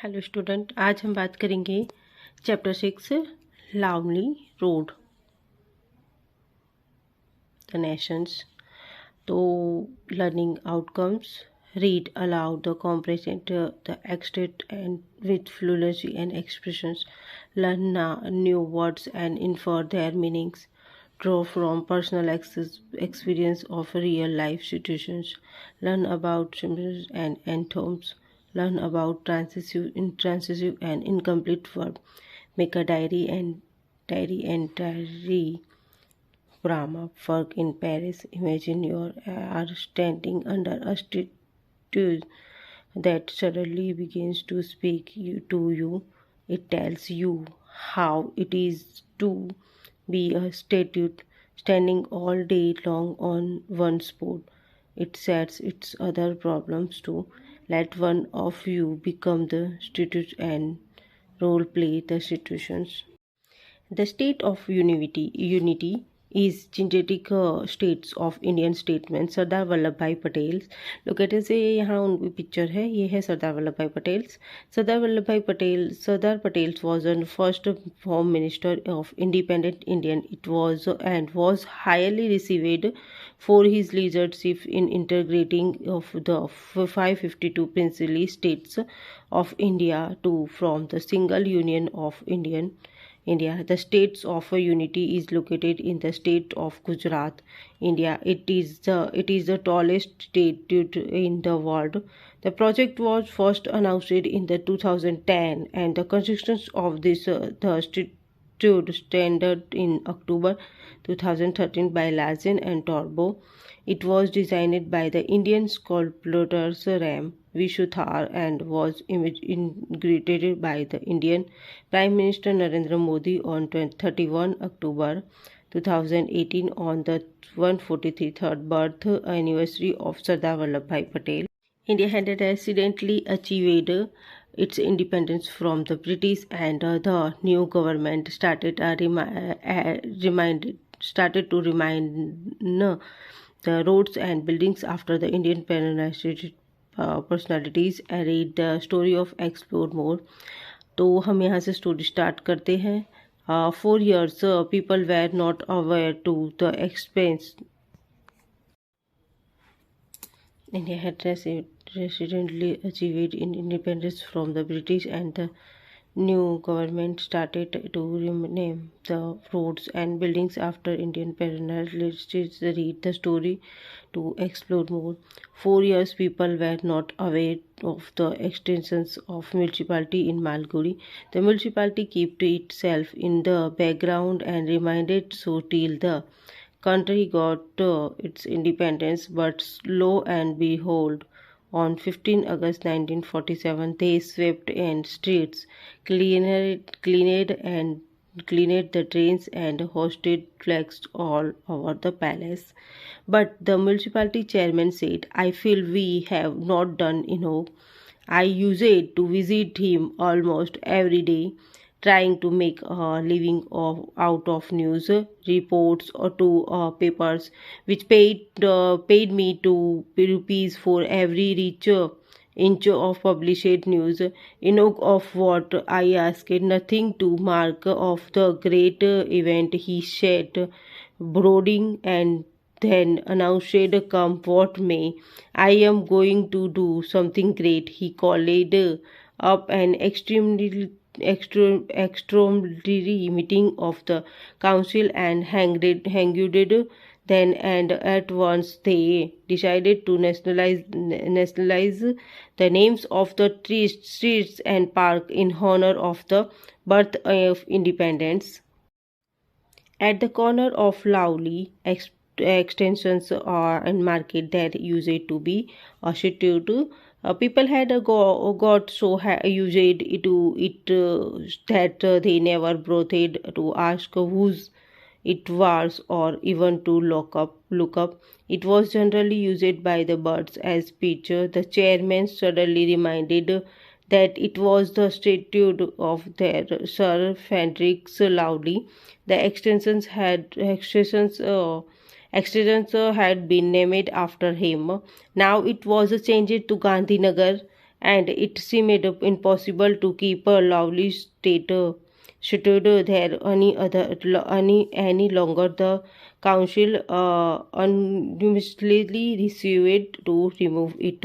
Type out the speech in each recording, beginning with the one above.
Hello student, आज हम बात करेंगे chapter 6 lovely road the nations. तो learning outcomes, read aloud the comprehend the extent and with fluency and expressions, learn new words and infer their meanings, draw from personal experience of real life situations, learn about symbols and anthems, learn about intransitive and incomplete verb, make a diary Brahma work in Paris. Imagine you are standing under a statue that suddenly begins to speak to you. It tells you how it is to be a statue standing all day long on one spot. It sets its other problems too. Let one of you become the statue and role play the situations. The state of unity is genetic states of Indian statements. Sardar Vallabh भाई Patel, located से यहाँ उनकी picture है, ये है सरदार वल्लभ भाई Patel. Sardar Patel was the first home minister of independent Indian. It was highly received for his leadership in integrating of the 552 princely states of India to from the single union of India. The states of unity is located in the state of Gujarat, India. It is the tallest state in the world. The project was first announced in the 2010, and the construction of this the statute started in October 2013 by Lazen and Torbo. It was designed by the Indian sculptors Ram Vishuthar and was inaugurated by the Indian Prime Minister Narendra Modi on 31 October 2018 on the 143rd birth anniversary of Sardar Vallabhbhai Patel. India had accidentally achieved its independence from the British, and the new government started to remind the roads and buildings after the Indian personalities and read the story of explore more. तो हम यहाँ से story start करते हैं। 4 years people were not aware to the expense India had recently achieved independence from the British, and the new government started to rename the roads and buildings after Indian parents. Let's read the story to explore more. 4 years people were not aware of the extensions of municipality in Malgudi. The municipality kept itself in the background and remained so till the country got its independence, but lo and behold, on 15 August 1947, they swept and streets, cleaned the drains, and hoisted flags all over the palace. But the municipality chairman said, "I feel we have not done enough. I used to visit him almost every day, trying to make a living out of news reports or to papers, which paid me 2 rupees for every rich inch of published news. Enough of what I asked, nothing to mark of the great event," he said, brooding, and then announced, "Come what may, I am going to do something great." He called up an extraordinary meeting of the council and hanged then, and at once they decided to nationalize the names of the streets and park in honor of the birth of independence. At the corner of Lovely extensions and market that used to be a institute, people had got so used to it that they never bothered to ask whose it was or even to look up. It was generally used by the birds as speech. The chairman suddenly reminded that it was the statute of their Sir Frederick Loudly. The extensions had been named after him. Now it was changed to Gandhinagar, and it seemed impossible to keep a lovely stood there any longer. The council unanimously resolved to remove it.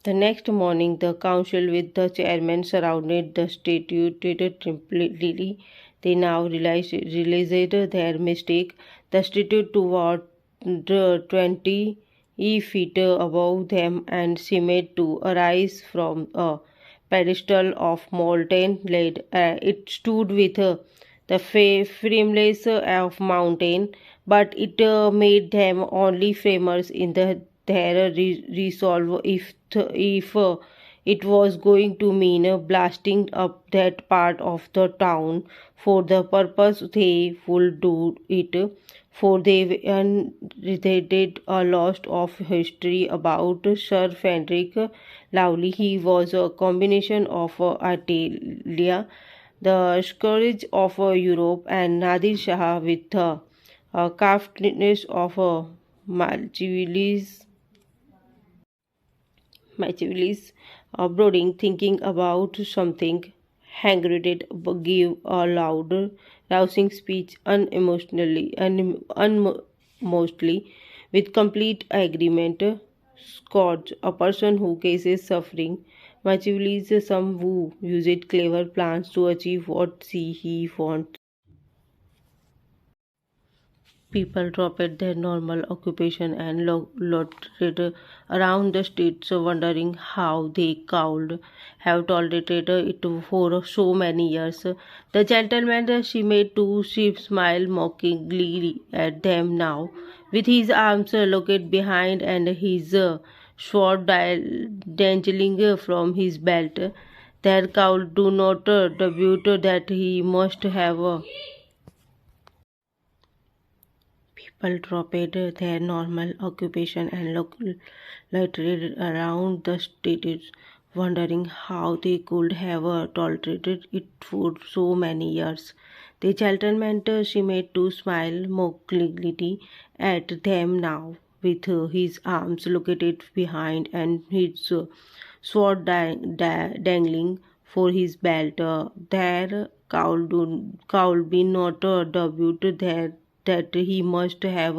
The next morning, the council with the chairman surrounded the statue completely. They now realized their mistake. The statue was 20 feet above them and seemed to arise from a pedestal of molten lead. It stood with the frameless of mountain, but it made them only famous in their resolve. If it was going to mean blasting up that part of the town for the purpose, they would do it. For they did a lot of history about Sir Frederick Lovely. He was a combination of Italia, the scourge of Europe, and Nadir Shah with the craftiness of Malchivis Machiavelli's brooding, thinking about something. Hagrid gave a louder, rousing speech unmostly, with complete agreement. Scott, a person who cases suffering. Machiavelli is some who uses clever plans to achieve what he wants. People dropped their normal occupation and loitered around the streets, wondering how they could have tolerated it for so many years. The gentleman she made to she smile mockingly at them now, with his arms locked behind and his sword dangling from his belt. Their cowl do not debut that he must have. People dropped their normal occupation and loitered around the streets, wondering how they could have tolerated it for so many years. The gentleman she made to smile mockingly at them now, with his arms located behind and his sword dangling for his belt. There could be not a doubt there that he must have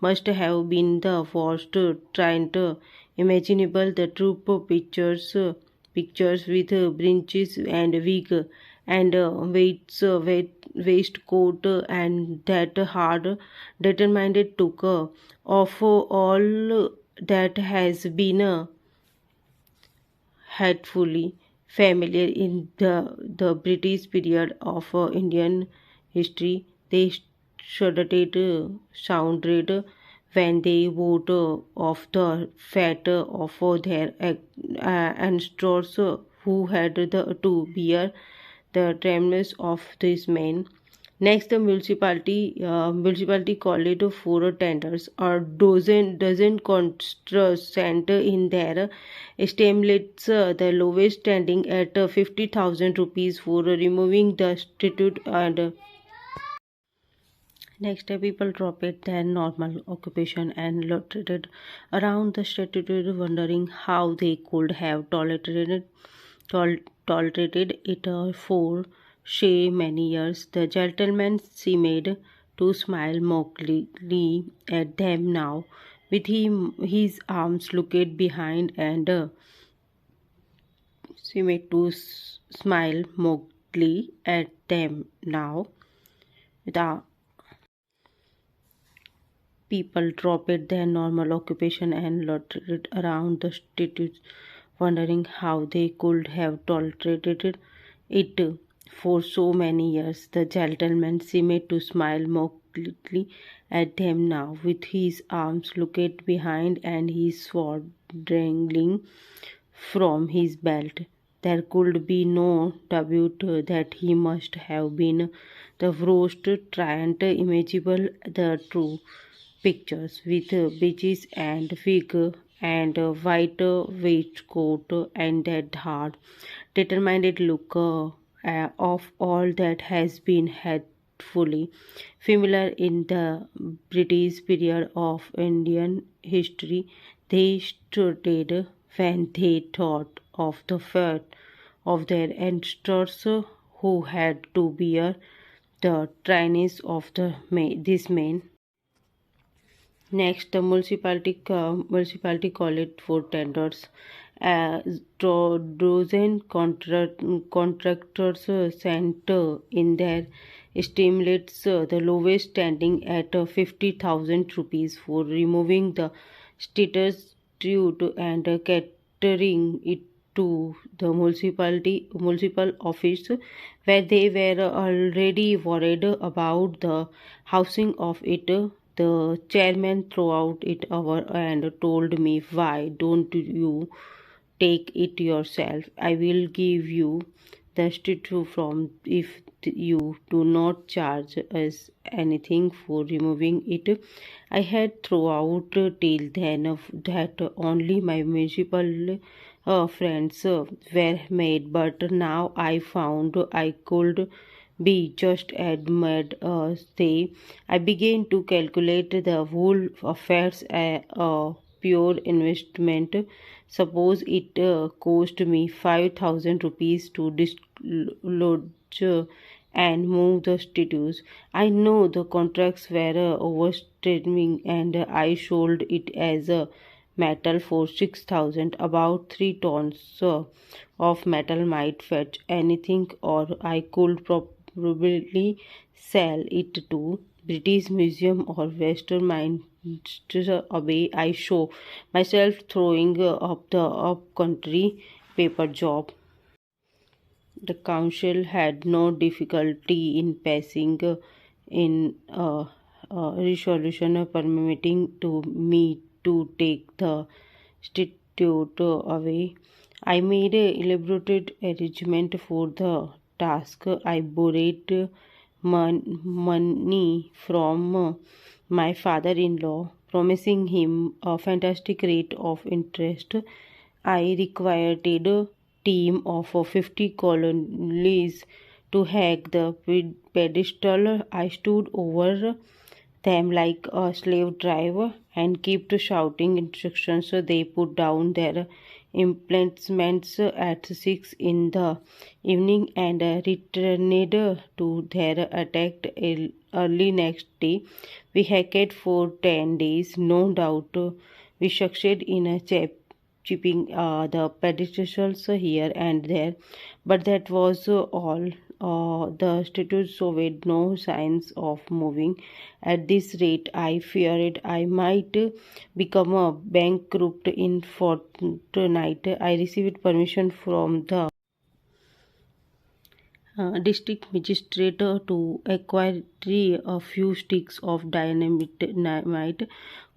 been the first giant imaginable. The troop pictures with breeches and wig and waistcoat and that hard determined took of all that has been hatefully familiar in the British period of Indian history. They shuddered, sounded when they vote of the fate of their ancestors who had to bear the tremors of these men. Next, the municipality called for tenders. A dozen consent in their estimates, the lowest standing at 50,000 rupees for removing the statute. And next, people dropped their normal occupation and loitered around the statue, wondering how they could have tolerated it for so many years. The gentleman seemed to smile mockingly at them now, with his arms looked behind and seemed to smile mockingly at them now. The people dropped their normal occupation and loitered around the streets, wondering how they could have tolerated it for so many years. The gentleman seemed to smile mockingly at them now, with his arms locked behind and his sword dangling from his belt. There could be no doubt that he must have been the worst tyrant imaginable. The true pictures with beaches and wig and white waistcoat and that hard, determined look of all that has been hatefully familiar in the British period of Indian history. They stood when they thought of the fate of their ancestors who had to bear the tyrannies of this man. Next, the municipality called it for tenders. Dozen contractors sent in their estimates, the lowest standing at 50,000 rupees for removing the status and catering it to the municipal office, where they were already worried about the housing of it. The chairman threw out it over and told me, "Why don't you take it yourself? I will give you the statue from if you do not charge us anything for removing it." I had throughout till then that only my municipal friends were made, but now I found I could be just as mad as they. I began to calculate the whole affairs a pure investment. Suppose it cost me 5,000 rupees to dislodge and move the statues. I know the contracts were overstreaming, and I sold it as a metal for 6,000. About 3 tons of metal might fetch anything, or I could probably sell it to British Museum or Western Minster Abbey. I show myself throwing up the up-country paper job. The council had no difficulty in passing in resolution permitting to me to take the statute away. I made a elaborate arrangement for the task. I borrowed money from my father-in-law, promising him a fantastic rate of interest. I required a team of 50 colonies to hack the pedestal. I stood over them like a slave driver and kept shouting instructions. So they put down their implements at 6 in the evening and returned to their attack early next day. We hacked for 10 days. No doubt we succeeded in chipping the pedestals here and there, but that was all. The statues showed no signs of moving. At this rate, I feared I might become a bankrupt in fortnight. I received permission from the district magistrate to acquire a few sticks of dynamite,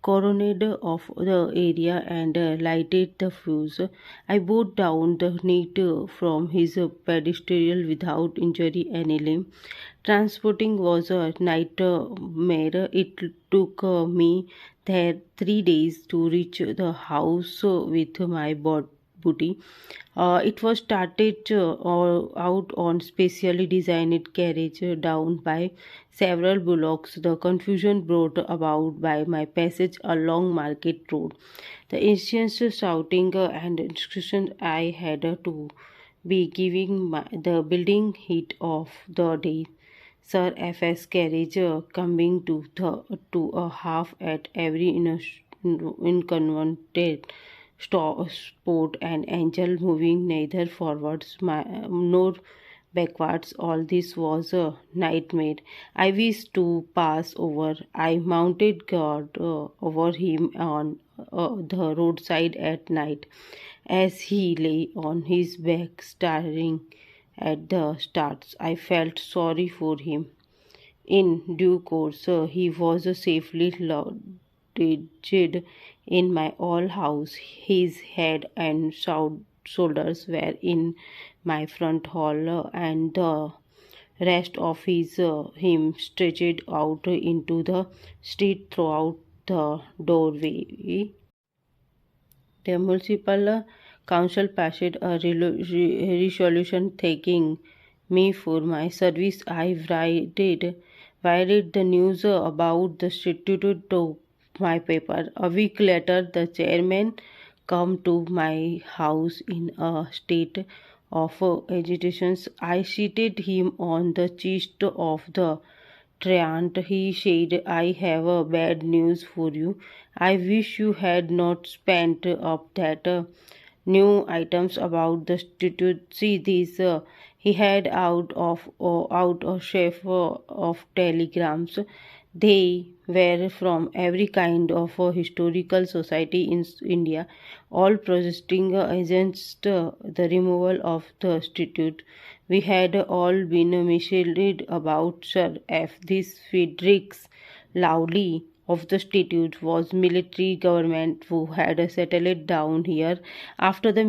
coronated of the area, and lighted the fuse. I brought down the net from his pedestal without injury any limb. Transporting was a nightmare. It took me there 3 days to reach the house with my booty. It was started out on specially designed carriage down by several bullocks. The confusion brought about by my passage along Market Road. The instant shouting and instructions I had to be giving the building heat of the day. Sir F.S. carriage coming to a half at every inconvenient sport, and angel moving neither forwards nor backwards. All this was a nightmare. I wished to pass over. I mounted guard over him on the roadside at night as he lay on his back staring at the stars. I felt sorry for him. In due course, he was safely lodged in my old house. His head and shoulders were in my front hall, and the rest of him stretched out into the street throughout the doorway. The municipal council passed a resolution thanking me for my service. I wired the news about the statute to my paper. A week later, the chairman come to my house in a state of agitation. I seated him on the chest of the Trant. He said, I have a bad news for you. I wish you had not spent up that new items about the statute. See this. He had out a chef of telegrams. They were from every kind of historical society in India, all protesting against the removal of the statute. We had all been misled about Sir F. This Friedrichs loudly of the statute was military government who had settled down here after the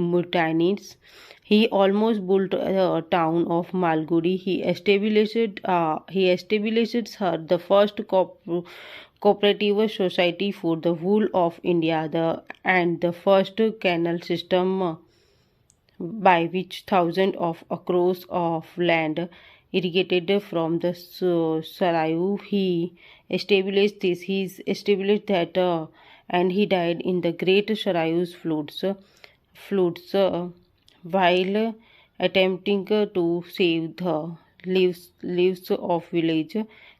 mutinies. He almost built the town of Malgudi. He established her the first cooperative society for the whole of India, and the first canal system by which thousands of acres of land irrigated from the Sarayu. He established this. He established that, and he died in the Great Sarayu's floods while attempting to save the lives of village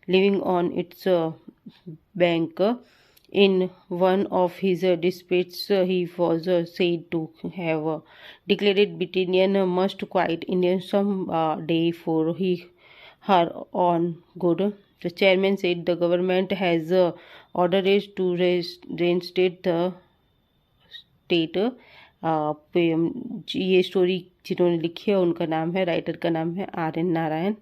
living on its bank. In one of his dispatches, he was said to have declared Britannia must quit India some day for her own good. The chairman said the government has ordered it to reinstate the state ये story जिन्होंने लिखी है उनका नाम है writer का नाम है आर एन नारायण.